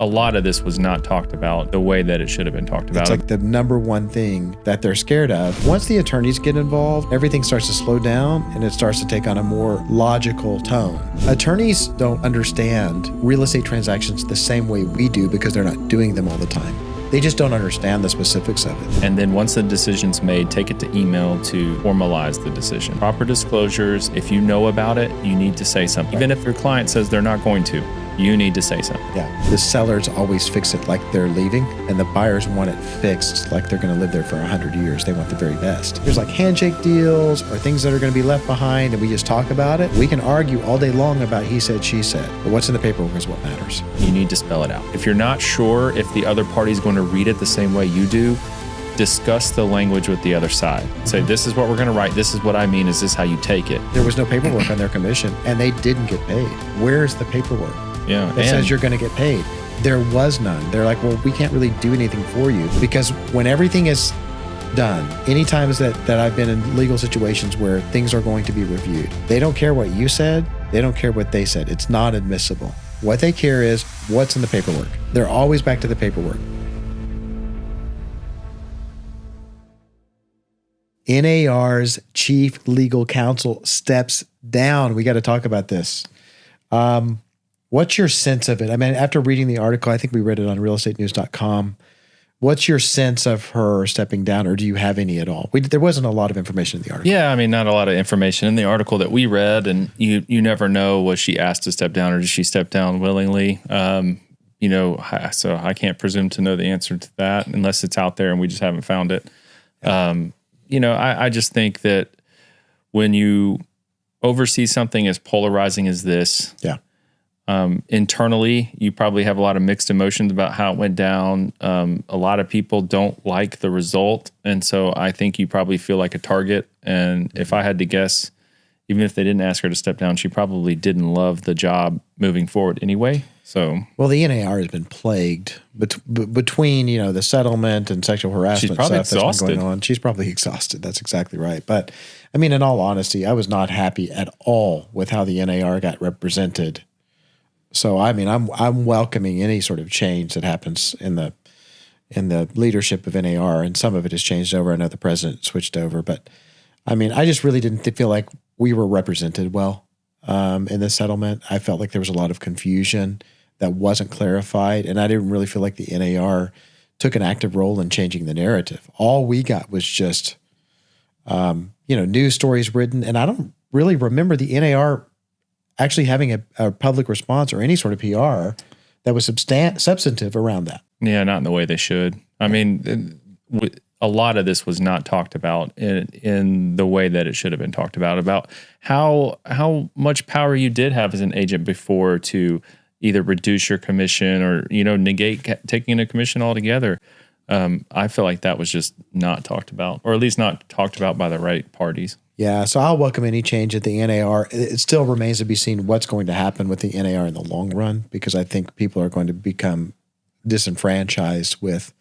A lot of this was not talked about the way that it should have been talked about. It's like the number one thing that they're scared of. Once the attorneys get involved, everything starts to slow down and it starts to take on a more logical tone. Attorneys don't understand real estate transactions the same way we do because they're not doing them all the time. They just don't understand the specifics of it. And then once the decision's made, take it to email to formalize the decision. Proper disclosures. If you know about it, you need to say something. Even if your client says they're not going to, you need to say something. Yeah. The sellers always fix it like they're leaving, and the buyers want it fixed like they're going to live there for 100 years. They want the very best. There's like handshake deals or things that are going to be left behind, and we just talk about it. We can argue all day long about he said, she said, but what's in the paperwork is what matters. You need to spell it out. If you're not sure if the other party's going to read it the same way you do, discuss the language with the other side. Say, this is what we're going to write. This is what I mean. Is this how you take it? There was no paperwork on their commission, and they didn't get paid. Where's the paperwork? Yeah, that says you're going to get paid? There was none. They're like, well, we can't really do anything for you, because when everything is done, any times that I've been in legal situations where things are going to be reviewed, they don't care what you said. They don't care what they said. It's not admissible. What they care is what's in the paperwork. They're always back to the paperwork. NAR's Chief Legal Counsel steps down. We got to talk about this. What's your sense of it? I mean, after reading the article, I think we read it on realestatenews.com. What's your sense of her stepping down, or do you have any at all? There wasn't a lot of information in the article. Yeah, I mean, not a lot of information in the article that we read, and you never know, was she asked to step down or did she step down willingly? So I can't presume to know the answer to that unless it's out there and we just haven't found it. I just think that when you oversee something as polarizing as this, internally, you probably have a lot of mixed emotions about how it went down. A lot of people don't like the result. And so I think you probably feel like a target. And if I had to guess, even if they didn't ask her to step down, she probably didn't love the job moving forward anyway. So, well, the NAR has been plagued between, the settlement and sexual harassment she's probably stuff that's exhausted. been going on. She's probably exhausted. That's exactly right. But I mean, in all honesty, I was not happy at all with how the NAR got represented. So, I mean, I'm welcoming any sort of change that happens in the leadership of NAR, and some of it has changed over. I know the president switched over, but I mean, I just really didn't feel like we were represented well in this settlement. I felt like there was a lot of confusion that wasn't clarified, and I didn't really feel like the NAR took an active role in changing the narrative. All we got was just, news stories written, and I don't really remember the NAR actually having a public response or any sort of PR that was substantive around that. Yeah, not in the way they should. I mean, a lot of this was not talked about in the way that it should have been talked about how much power you did have as an agent before to either reduce your commission or, negate taking a commission altogether. I feel like that was just not talked about, or at least not talked about by the right parties. Yeah, so I'll welcome any change at the NAR. It still remains to be seen what's going to happen with the NAR in the long run, because I think people are going to become disenfranchised with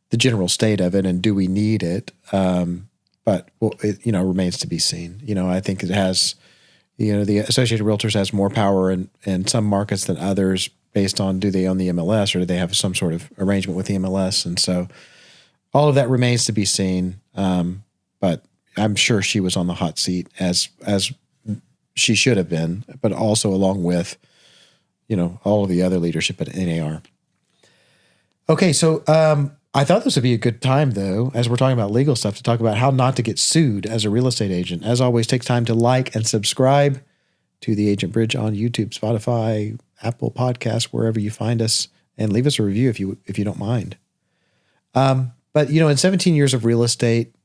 the general state of it, and do we need it? But it remains to be seen. I think it has, the Associated Realtors has more power in some markets than others based on, do they own the MLS or do they have some sort of arrangement with the MLS? And so all of that remains to be seen. But I'm sure she was on the hot seat as she should have been, but also along with, all of the other leadership at NAR. Okay, so I thought this would be a good time, though, as we're talking about legal stuff, to talk about how not to get sued as a real estate agent. As always, take time to like and subscribe to The Agent Bridge on YouTube, Spotify, Apple Podcasts, wherever you find us, and leave us a review if you don't mind. But in 17 years of real estate,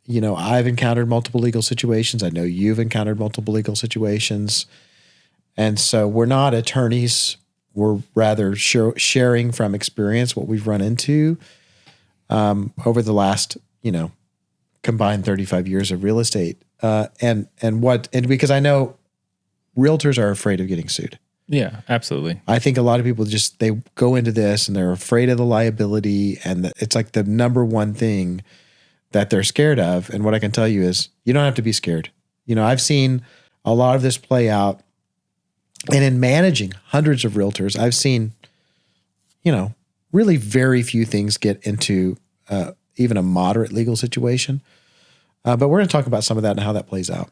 I've encountered multiple legal situations. I know you've encountered multiple legal situations. And so we're not attorneys. We're rather sharing from experience what we've run into over the last, combined 35 years of real estate. And because I know realtors are afraid of getting sued. Yeah, absolutely. I think a lot of people they go into this and they're afraid of the liability, and it's like the number one thing that they're scared of. And what I can tell you is you don't have to be scared. I've seen a lot of this play out, and in managing hundreds of realtors, I've seen really very few things get into even a moderate legal situation. But we're going to talk about some of that and how that plays out.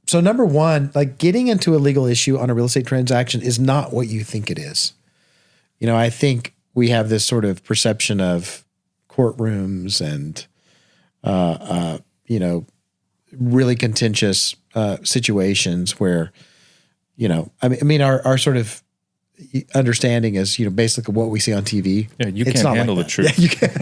So number one, like getting into a legal issue on a real estate transaction is not what you think it is. I think we have this sort of perception of courtrooms and, really contentious situations where, our sort of understanding is, basically what we see on TV. Yeah, you can't handle the truth. Yeah, you can't.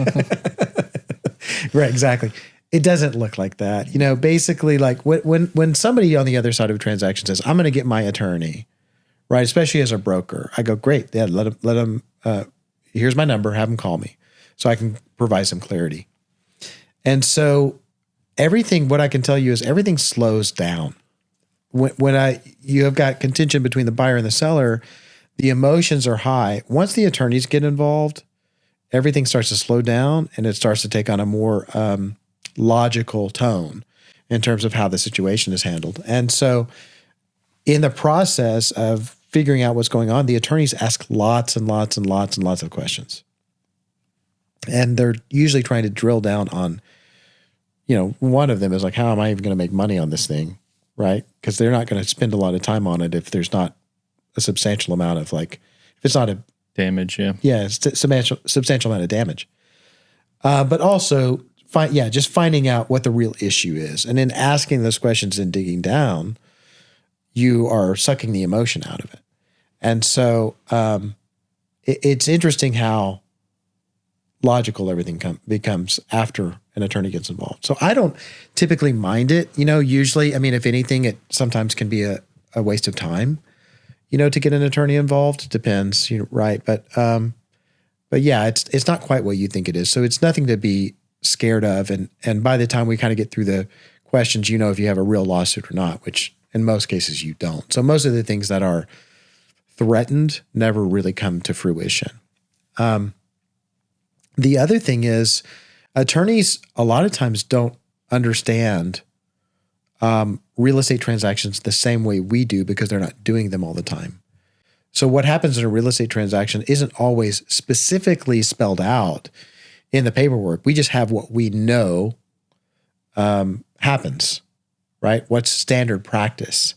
Right, exactly. It doesn't look like that. Basically like when somebody on the other side of a transaction says, I'm going to get my attorney, right? Especially as a broker, I go, great. Yeah, let him, here's my number, have him call me so I can provide some clarity. And so what I can tell you is everything slows down. When you have got contention between the buyer and the seller, the emotions are high. Once the attorneys get involved, everything starts to slow down and it starts to take on a more logical tone in terms of how the situation is handled. And so in the process of figuring out what's going on, the attorneys ask lots and lots and lots and lots of questions. And they're usually trying to drill down on, one of them is like, how am I even going to make money on this thing? Right? Because they're not going to spend a lot of time on it if there's not a substantial amount of if it's not a damage. Yeah. Yeah. It's substantial amount of damage. But also just finding out what the real issue is. And then asking those questions and digging down, you are sucking the emotion out of it. And so it's interesting how logical everything becomes after an attorney gets involved. So I don't typically mind it. Usually, if anything, it sometimes can be a waste of time, to get an attorney involved. It depends, right? But yeah, it's not quite what you think it is. So it's nothing to be scared of. And by the time we kind of get through the questions, if you have a real lawsuit or not, which in most cases you don't. So most of the things that are threatened never really come to fruition. The other thing is attorneys a lot of times don't understand real estate transactions the same way we do because they're not doing them all the time. So what happens in a real estate transaction isn't always specifically spelled out in the paperwork. We just have what we know happens, right? What's standard practice.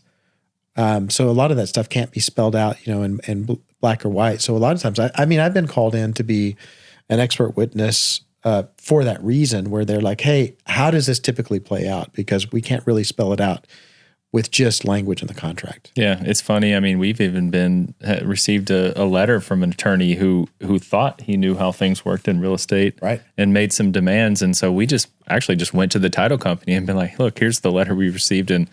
So a lot of that stuff can't be spelled out, in black or white. So a lot of times, I've been called in to be an expert witness for that reason, where they're like, hey, how does this typically play out? Because we can't really spell it out with just language in the contract. Yeah, it's funny. We've even received a letter from an attorney who thought he knew how things worked in real estate, right, and made some demands. And so we just went to the title company and been like, look, here's the letter we received. And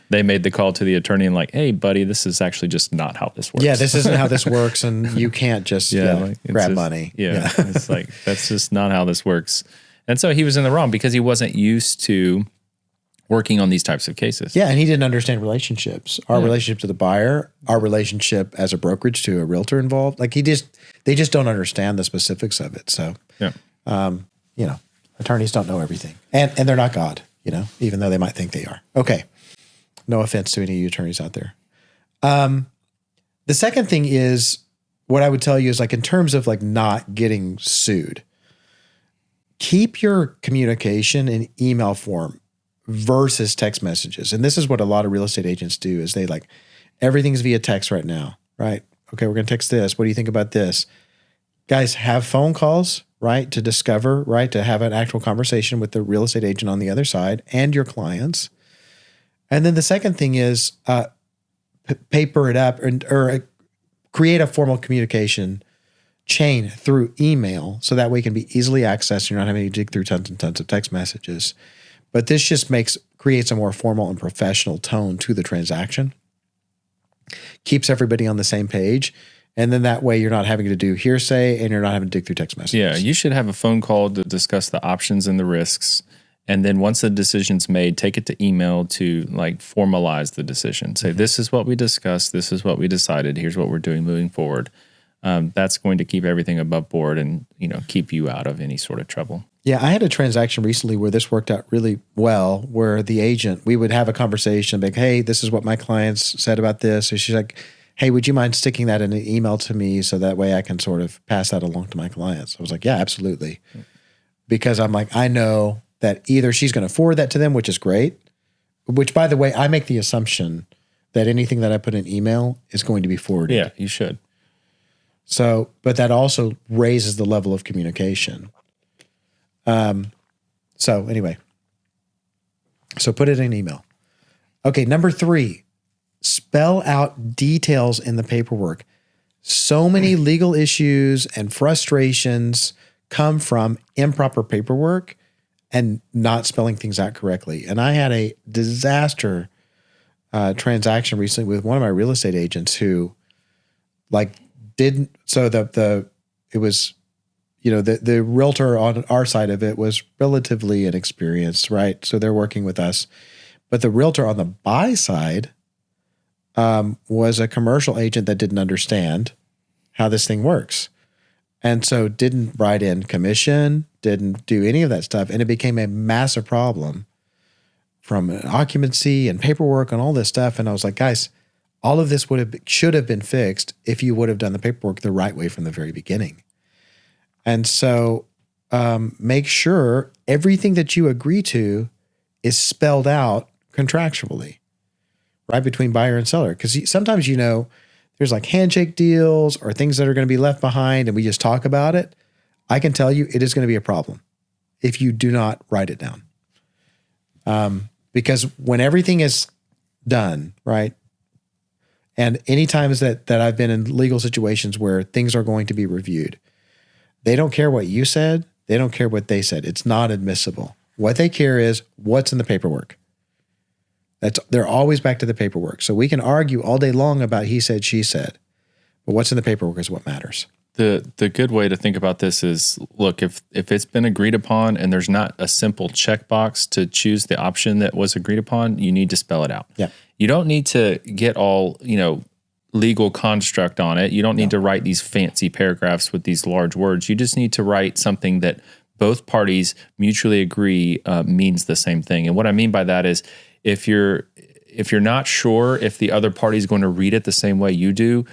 they made the call to the attorney and like, hey, buddy, this is actually just not how this works. Yeah, this isn't how this works, and you can't just grab money. Yeah, it's like, that's just not how this works. And so he was in the wrong because he wasn't used to working on these types of cases. Yeah, and he didn't understand relationships. Our relationship to the buyer, our relationship as a brokerage to a realtor involved. Like they just don't understand the specifics of it. So, attorneys don't know everything, and they're not God. Even though they might think they are. Okay. No offense to any of you attorneys out there. The second thing is, what I would tell you is, like, in terms of like not getting sued, keep your communication in email form versus text messages. And this is what a lot of real estate agents do, is they like, everything's via text right now, right? Okay, we're going to text this. What do you think about this? Guys, have phone calls, right? To discover, right? To have an actual conversation with the real estate agent on the other side and your clients. And then the second thing is paper it up or create a formal communication chain through email, so that way it can be easily accessed. You're not having to dig through tons and tons of text messages. But this just creates a more formal and professional tone to the transaction, keeps everybody on the same page. And then that way you're not having to do hearsay and you're not having to dig through text messages. Yeah, you should have a phone call to discuss the options and the risks. And then once the decision's made, take it to email to like formalize the decision. Say, this is what we discussed. This is what we decided. Here's what we're doing moving forward. That's going to keep everything above board and, keep you out of any sort of trouble. Yeah, I had a transaction recently where this worked out really well, where the agent, we would have a conversation like, hey, this is what my clients said about this. And she's like, hey, would you mind sticking that in an email to me so that way I can sort of pass that along to my clients? I was like, yeah, absolutely. Because I'm like, I know that either she's going to forward that to them, which is great, which, by the way, I make the assumption that anything that I put in email is going to be forwarded. Yeah, you should. So, but that also raises the level of communication. So anyway, so put it in email. Okay, number 3, spell out details in the paperwork. So many legal issues and frustrations come from improper paperwork and not spelling things out correctly. And I had a disaster transaction recently with one of my real estate agents who didn't. So it was, the realtor on our side of it was relatively inexperienced, right? So they're working with us, but the realtor on the buy side was a commercial agent that didn't understand how this thing works. And so didn't write in commission, didn't do any of that stuff. And it became a massive problem from occupancy and paperwork and all this stuff. And I was like, guys, all of this should have been fixed if you would have done the paperwork the right way from the very beginning. And so make sure everything that you agree to is spelled out contractually, right, between buyer and seller. Because sometimes, there's like handshake deals or things that are going to be left behind and we just talk about it. I can tell you it is going to be a problem if you do not write it down. Because when everything is done, right, and any times that I've been in legal situations where things are going to be reviewed, they don't care what you said. They don't care what they said. It's not admissible. What they care is what's in the paperwork. They're always back to the paperwork. So we can argue all day long about he said, she said, but what's in the paperwork is what matters. The good way to think about this is, look, if it's been agreed upon and there's not a simple checkbox to choose the option that was agreed upon, you need to spell it out. Yeah. You don't need to get all, legal construct on it. You don't need to write these fancy paragraphs with these large words. You just need to write something that both parties mutually agree means the same thing. And what I mean by that is if you're not sure if the other party is going to read it the same way you do,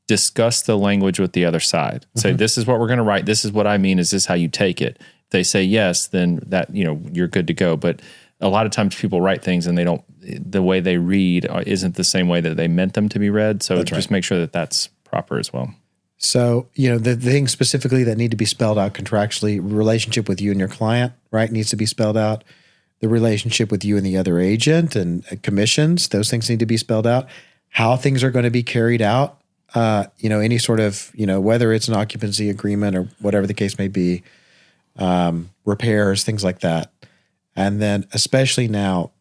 discuss the language with the other side. Say, this is what we're going to write. This is what I mean. Is this how you take it? If they say yes, then that, you're good to go. But a lot of times people write things and the way they read isn't the same way that they meant them to be read. So just make sure that that's proper as well. So, the things specifically that need to be spelled out contractually, relationship with you and your client, right, needs to be spelled out. The relationship with you and the other agent and commissions, those things need to be spelled out. How things are going to be carried out, any sort of, whether it's an occupancy agreement or whatever the case may be, repairs, things like that. And then especially now,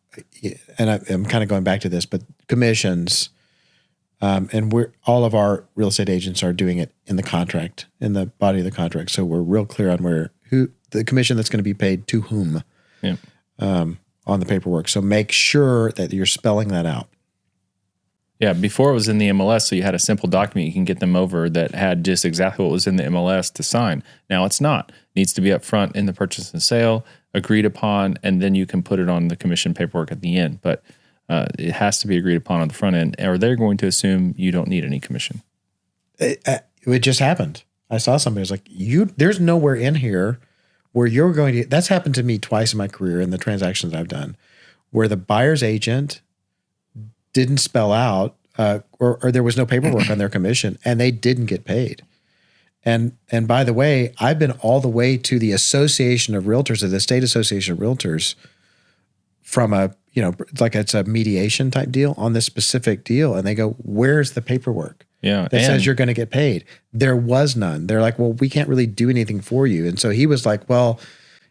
and I'm kind of going back to this, but commissions, and all of our real estate agents are doing it in the contract, in the body of the contract. So we're real clear on who the commission that's going to be paid to whom. Yeah. On the paperwork. So make sure that you're spelling that out. Yeah, before it was in the MLS, so you had a simple document you can get them over that had just exactly what was in the MLS to sign. Now it's not. It needs to be up front in the purchase and sale, agreed upon, and then you can put it on the commission paperwork at the end. But it has to be agreed upon on the front end, or they're going to assume you don't need any commission. It just happened. I saw somebody was like, there's nowhere in here where you're going to, that's happened to me twice in my career in the transactions I've done, where the buyer's agent didn't spell out or there was no paperwork on their commission and they didn't get paid. And by the way, I've been all the way to the Association of Realtors, or the State Association of Realtors, from it's a mediation type deal on this specific deal. And they go, where's the paperwork? Yeah, that says you're going to get paid? There was none. They're like, well, we can't really do anything for you. And so he was like, well,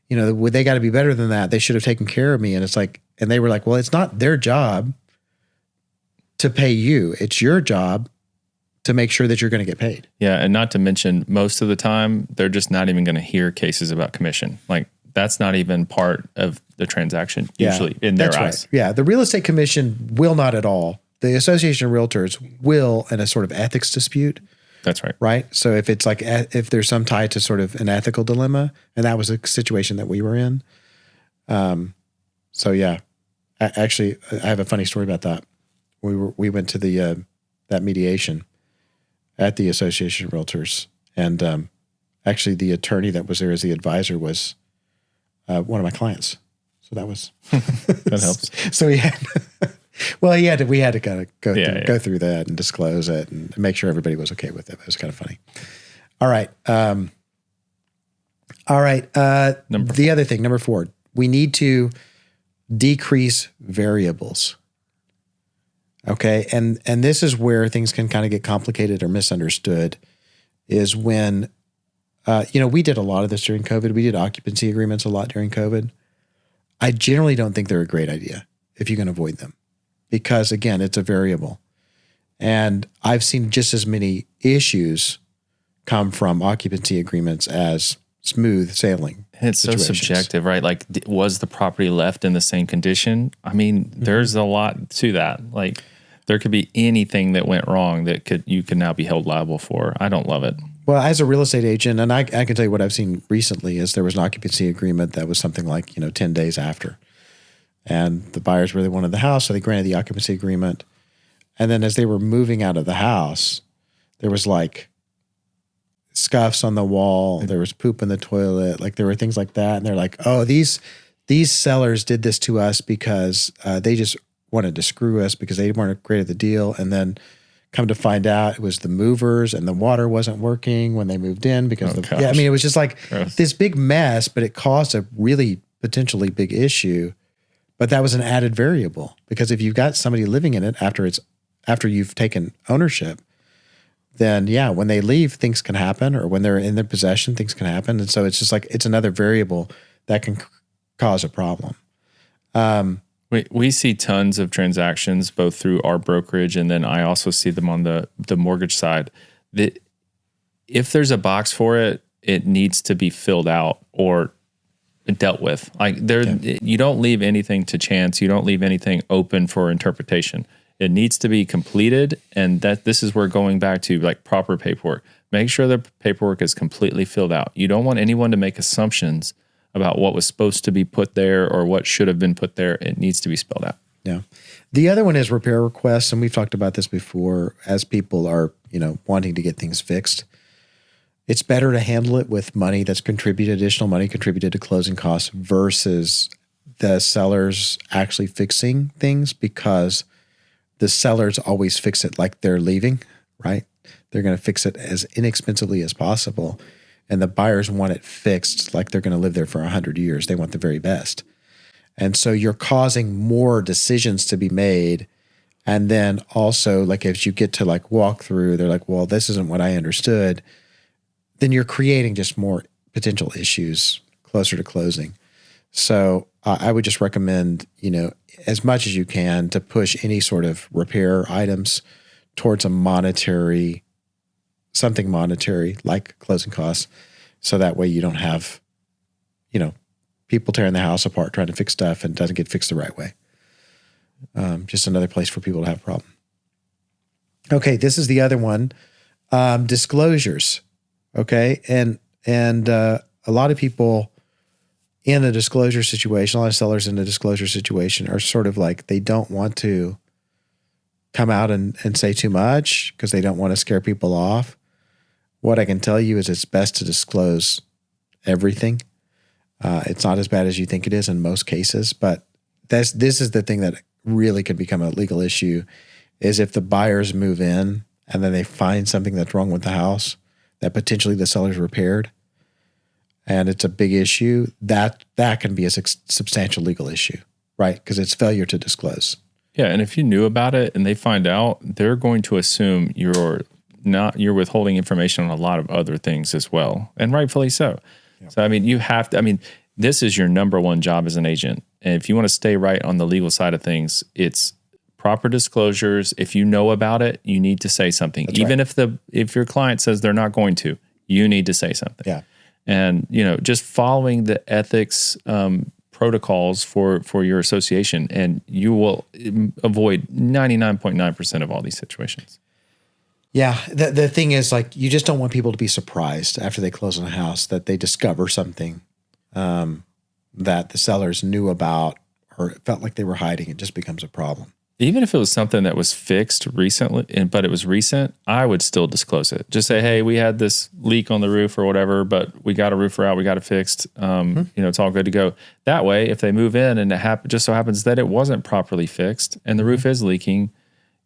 they got to be better than that. They should have taken care of me. And it's like, and they were like, well, it's not their job to pay you. It's your job to make sure that you're going to get paid. Yeah, and not to mention, most of the time, they're just not even going to hear cases about commission. Like, that's not even part of the transaction, usually, in their eyes. Right. Yeah, the real estate commission will not at all. The Association of Realtors will, in a sort of ethics dispute. That's right. Right? So if it's like, if there's some tie to sort of an ethical dilemma, and that was a situation that we were in. So yeah, actually, I have a funny story about that. We went to the that mediation at the Association of Realtors. And actually, the attorney that was there as the advisor was one of my clients. So that was that helps. So we had to kind of go through that and disclose it and make sure everybody was okay with it. It was kind of funny. All right. The other thing, number 4, we need to decrease variables. Okay. And this is where things can kind of get complicated or misunderstood, is when, we did a lot of this during COVID. We did occupancy agreements a lot during COVID. I generally don't think they're a great idea if you can avoid them, because again, it's a variable. And I've seen just as many issues come from occupancy agreements as smooth sailing. It's so subjective, right? Like, was the property left in the same condition? I mean, there's a lot to that. Like, there could be anything that went wrong that you could now be held liable for. I don't love it. Well, as a real estate agent, and I can tell you what I've seen recently is there was an occupancy agreement that was something like, 10 days after. And the buyers really wanted the house, so they granted the occupancy agreement. And then as they were moving out of the house, there was like scuffs on the wall. There was poop in the toilet. Like, there were things like that. And they're like, oh, these sellers did this to us because they just wanted to screw us because they weren't great at the deal. And then come to find out it was the movers and the water wasn't working when they moved in because it was just like this big mess, but it caused a really potentially big issue. But that was an added variable, because if you've got somebody living in it after you've taken ownership, then when they leave, things can happen, or when they're in their possession, things can happen. And so it's just like, it's another variable that can cause a problem. We see tons of transactions both through our brokerage, and then I also see them on the mortgage side. That if there's a box for it, it needs to be filled out or dealt with. Like, you don't leave anything to chance. You don't leave anything open for interpretation. It needs to be completed, and this is where going back to like proper paperwork. Make sure the paperwork is completely filled out. You don't want anyone to make assumptions about what was supposed to be put there or what should have been put there. It needs to be spelled out. Yeah. The other one is repair requests, and we've talked about this before. As people are, wanting to get things fixed, it's better to handle it with money that's additional money contributed to closing costs versus the sellers actually fixing things, because the sellers always fix it like they're leaving, right? They're going to fix it as inexpensively as possible. And the buyers want it fixed like they're going to live there for 100 years. They want the very best. And so you're causing more decisions to be made. And then also, like, if you get to like walk through, they're like, well, this isn't what I understood. Then you're creating just more potential issues closer to closing. So I would just recommend, as much as you can, to push any sort of repair items towards something monetary like closing costs. So that way you don't have, people tearing the house apart trying to fix stuff and it doesn't get fixed the right way. Just another place for people to have a problem. Okay, this is the other one. Disclosures. Okay. And a lot of people in a disclosure situation, a lot of sellers in a disclosure situation are sort of like, they don't want to come out and say too much because they don't want to scare people off. What I can tell you is it's best to disclose everything. It's not as bad as you think it is in most cases, but this is the thing that really could become a legal issue, is if the buyers move in and then they find something that's wrong with the house that potentially the seller's repaired, and it's a big issue, that can be a substantial legal issue, right? Because it's failure to disclose. Yeah, and if you knew about it and they find out, they're going to assume you're withholding information on a lot of other things as well, and rightfully so. Yep. So, you have to, this is your number one job as an agent. And if you want to stay right on the legal side of things, it's proper disclosures. If you know about it, you need to say something. That's even right. If your client says they're not going to, you need to say something. Yeah. And, just following the ethics protocols for your association, and you will avoid 99.9% of all these situations. Yeah. The thing is, like, you just don't want people to be surprised after they close on a house that they discover something that the sellers knew about or felt like they were hiding. It just becomes a problem. Even if it was something that was fixed recently, but it was recent, I would still disclose it. Just say, hey, we had this leak on the roof or whatever, but we got a roofer out, we got it fixed. It's all good to go. That way, if they move in and it just so happens that it wasn't properly fixed and the roof is leaking,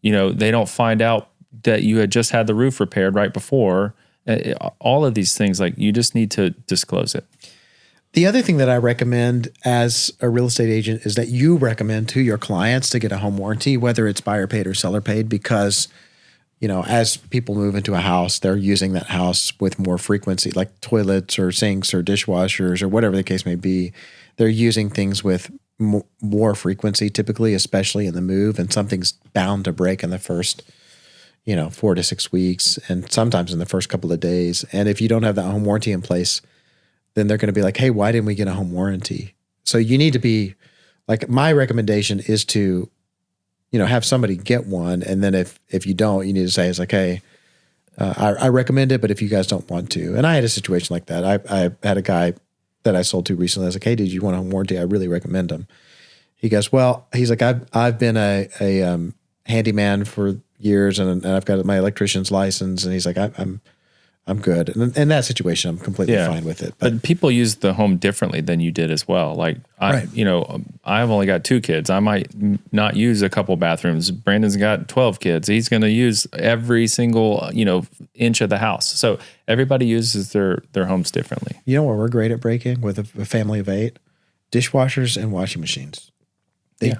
they don't find out that you had just had the roof repaired right before. All of these things, like, you just need to disclose it. The other thing that I recommend as a real estate agent is that you recommend to your clients to get a home warranty, whether it's buyer paid or seller paid, because, as people move into a house, they're using that house with more frequency, like toilets or sinks or dishwashers or whatever the case may be. They're using things with more frequency typically, especially in the move, and something's bound to break in the first 4 to 6 weeks, and sometimes in the first couple of days. And if you don't have that home warranty in place, then they're going to be like, hey, why didn't we get a home warranty? So you need to be like, my recommendation is to, have somebody get one. And then if you don't, you need to say, it's like, hey, I recommend it, but if you guys don't want to. And I had a situation like that. I had a guy that I sold to recently. I was like, hey, did you want a home warranty? I really recommend them. He goes, well, he's like, I've been a handyman for years, and I've got my electrician's license. And he's like, I'm good. And in that situation, I'm completely fine with it. But people use the home differently than you did as well. Like, I've only got 2 kids. I might not use a couple bathrooms. Brandon's got 12 kids. He's going to use every single, inch of the house. So everybody uses their homes differently. You know what we're great at breaking with a family of 8? Dishwashers and washing machines. They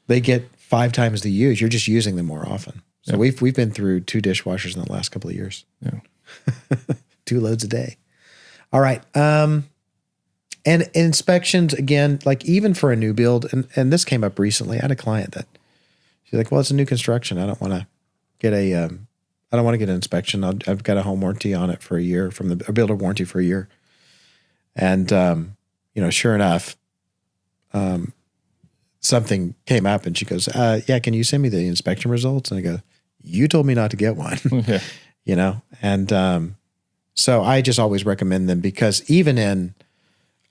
they get 5 times the use. You're just using them more often. So we've been through 2 dishwashers in the last couple of years. Yeah. 2 loads a day. All right. And inspections, again, like even for a new build, and this came up recently. I had a client that she's like, well, it's a new construction. I don't want to get an inspection. I've got a home warranty on it for a year, a builder warranty for a year. And, sure enough, something came up and she goes, can you send me the inspection results? And I go, you told me not to get one, And so I just always recommend them, because even in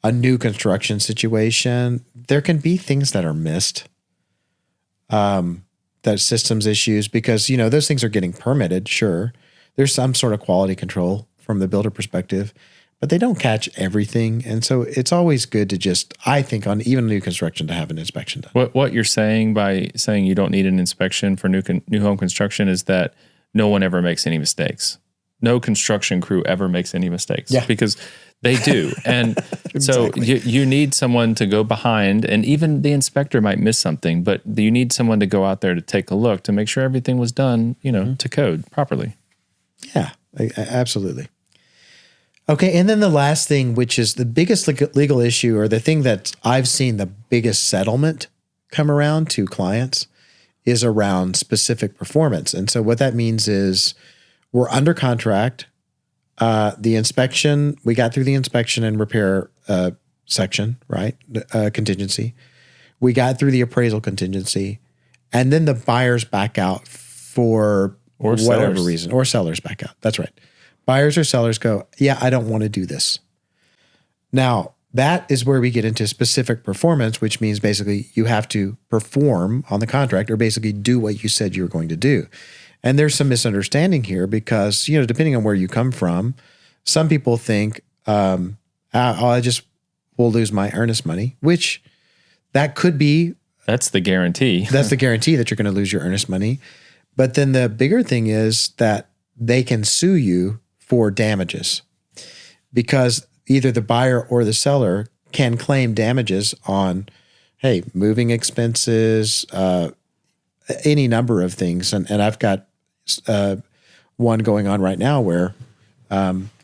a new construction situation, there can be things that are missed, that systems issues, because, those things are getting permitted. Sure. There's some sort of quality control from the builder perspective, but they don't catch everything. And so it's always good to just, I think, on even new construction, to have an inspection done. What you're saying by saying you don't need an inspection for new home construction is that no one ever makes any mistakes. No construction crew ever makes any mistakes, because they do. And exactly. So you need someone to go behind, and even the inspector might miss something, but you need someone to go out there to take a look to make sure everything was done, to code properly. Yeah, absolutely. Okay, and then the last thing, which is the biggest legal issue, or the thing that I've seen the biggest settlement come around to clients, is around specific performance. And so what that means is we're under contract. The inspection, we got through the inspection and repair section, right? Contingency. We got through the appraisal contingency, and then the buyers back out for whatever reason, or sellers back out. That's right. Buyers or sellers go, yeah, I don't want to do this. Now, that is where we get into specific performance, which means basically you have to perform on the contract, or basically do what you said you were going to do. And there's some misunderstanding here, because, depending on where you come from, some people think, I just will lose my earnest money, which that could be. That's the guarantee. That's the guarantee that you're going to lose your earnest money. But then the bigger thing is that they can sue you for damages, because either the buyer or the seller can claim damages on, hey, moving expenses, any number of things. And I've got one going on right now where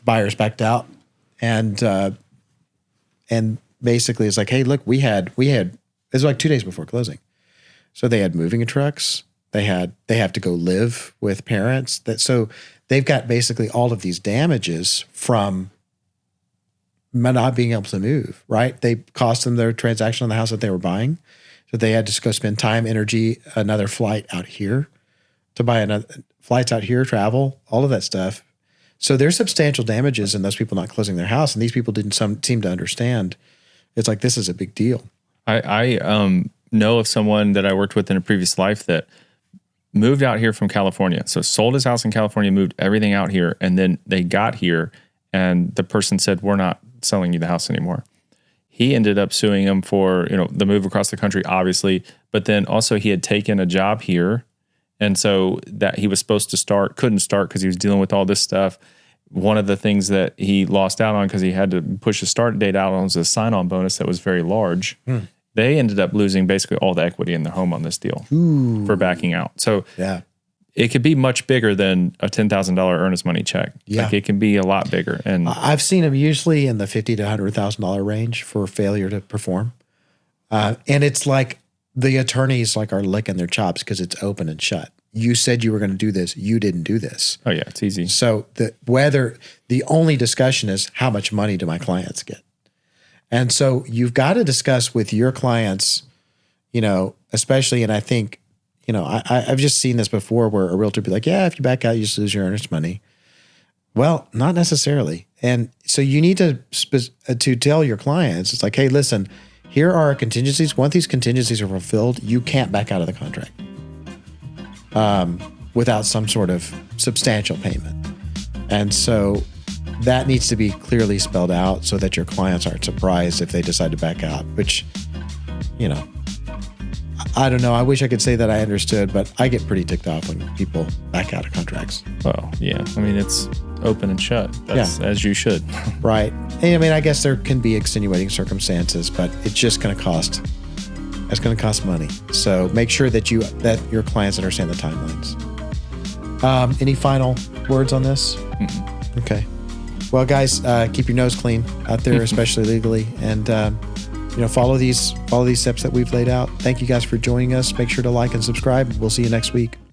buyers backed out, and basically it's like, hey, look, we had it was like 2 days before closing. So they had moving trucks. They have to go live with parents. So they've got basically all of these damages from not being able to move, right? They cost them their transaction on the house that they were buying. So they had to go spend time, energy, another flight out here to buy another flights out here, travel, all of that stuff. So there's substantial damages in those people not closing their house. And these people didn't seem to understand. It's like, this is a big deal. I know of someone that I worked with in a previous life that moved out here from California. So sold his house in California, moved everything out here, and then they got here and the person said, we're not selling you the house anymore. He ended up suing him for, the move across the country, obviously, but then also he had taken a job here. And so that he was supposed to couldn't start because he was dealing with all this stuff. One of the things that he lost out on because he had to push the start date out on was a sign-on bonus that was very large. They ended up losing basically all the equity in the home on this deal for backing out. So it could be much bigger than a $10,000 earnest money check. Yeah. Like it can be a lot bigger. And I've seen them usually in the $50,000 to $100,000 range for failure to perform. And it's like the attorneys are licking their chops because it's open and shut. You said you were going to do this. You didn't do this. Oh yeah, it's easy. So the only discussion is how much money do my clients get? And so you've got to discuss with your clients, especially, and I think, I've just seen this before where a realtor be like, yeah, if you back out, you just lose your earnest money. Well, not necessarily. And so you need to tell your clients, it's like, hey, listen, here are our contingencies. Once these contingencies are fulfilled, you can't back out of the contract without some sort of substantial payment. And so that needs to be clearly spelled out so that your clients aren't surprised if they decide to back out, which, I don't know. I wish I could say that I understood, but I get pretty ticked off when people back out of contracts. Well, yeah. I mean, it's open and shut. That's as you should. Right. And I guess there can be extenuating circumstances, but it's just going to cost. It's going to cost money. So make sure that your clients understand the timelines. Any final words on this? Mm-mm. Okay. Well, guys, keep your nose clean out there, especially legally, and follow these steps that we've laid out. Thank you guys for joining us. Make sure to like and subscribe. We'll see you next week.